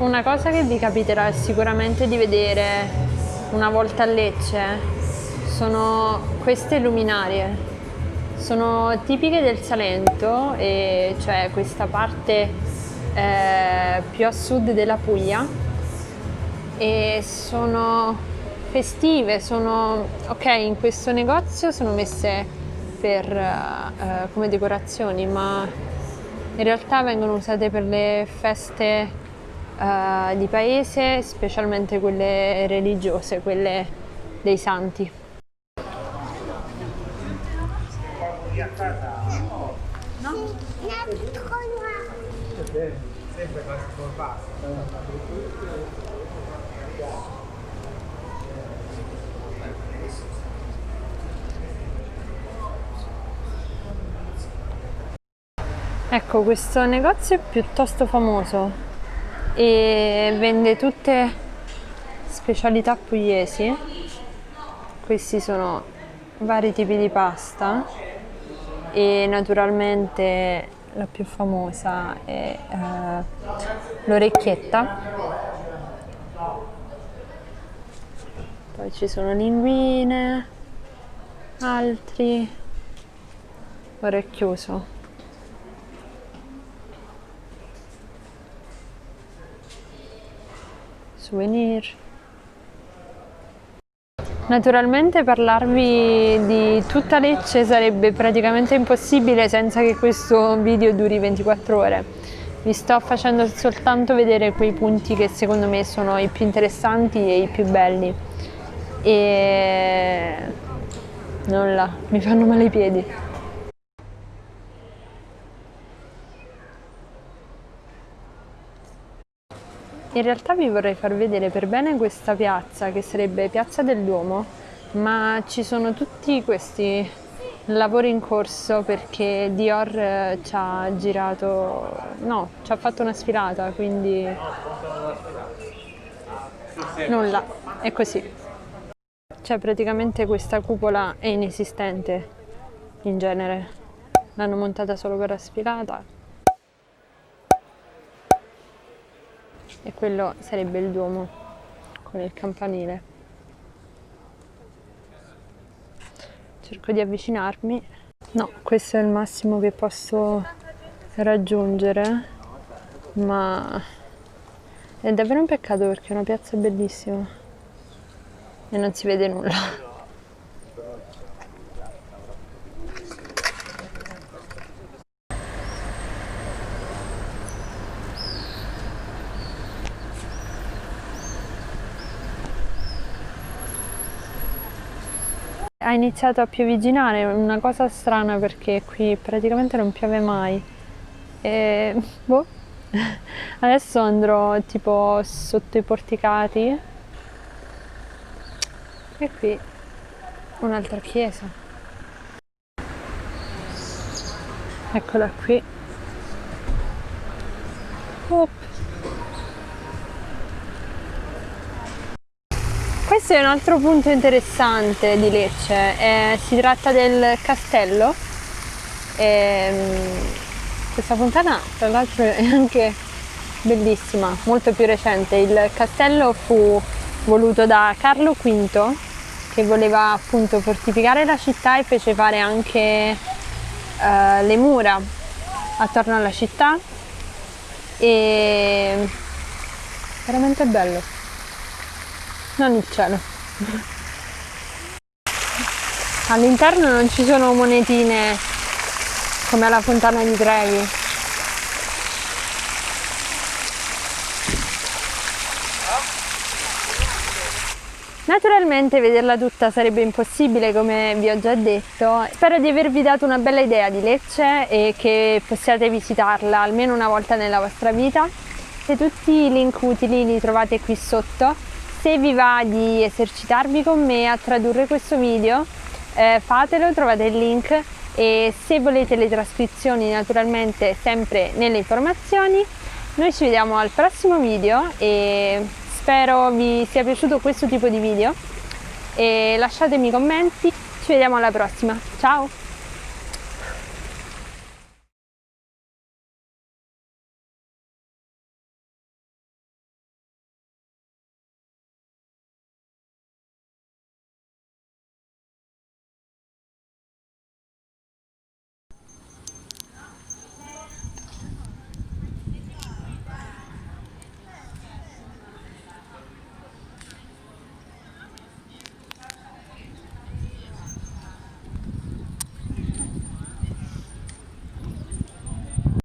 Una cosa che vi capiterà sicuramente di vedere una volta a Lecce sono queste luminarie. Sono tipiche del Salento, e cioè questa parte più a sud della Puglia, e sono festive, ok, in questo negozio sono messe come decorazioni, ma in realtà vengono usate per le feste di paese, specialmente quelle religiose, quelle dei santi. Ecco, questo negozio è piuttosto famoso e vende tutte specialità pugliesi. Questi sono vari tipi di pasta e naturalmente la più famosa è l'orecchietta. Poi ci sono linguine, altri, orecchioso. Souvenir. Naturalmente parlarvi di tutta Lecce sarebbe praticamente impossibile senza che questo video duri 24 ore. Vi sto facendo soltanto vedere quei punti che secondo me sono i più interessanti e i più belli. E nulla, mi fanno male i piedi. In realtà vi vorrei far vedere per bene questa piazza, che sarebbe Piazza del Duomo, ma ci sono tutti questi lavori in corso perché Dior ci ha fatto una sfilata, quindi nulla, è così. Cioè praticamente questa cupola è inesistente in genere, l'hanno montata solo per la sfilata. E quello sarebbe il Duomo con il campanile. Cerco di avvicinarmi. No, questo è il massimo che posso raggiungere, ma è davvero un peccato perché è una piazza bellissima e non si vede nulla. Ha iniziato a piovigginare, una cosa strana perché qui praticamente non piove mai. E boh, adesso andrò tipo sotto i porticati. E qui un'altra chiesa. Eccola qui. Op. Questo è un altro punto interessante di Lecce, si tratta del castello. Questa fontana tra l'altro è anche bellissima, molto più recente. Il castello fu voluto da Carlo V, che voleva appunto fortificare la città e fece fare anche le mura attorno alla città, e veramente bello. Non il cielo. All'interno non ci sono monetine come alla Fontana di Trevi. Naturalmente vederla tutta sarebbe impossibile, come vi ho già detto. Spero di avervi dato una bella idea di Lecce e che possiate visitarla almeno una volta nella vostra vita. Tutti i link utili li trovate qui sotto. Se vi va di esercitarvi con me a tradurre questo video, fatelo, trovate il link, e se volete le trascrizioni naturalmente sempre nelle informazioni. Noi ci vediamo al prossimo video e spero vi sia piaciuto questo tipo di video, e lasciatemi commenti. Ci vediamo alla prossima, ciao!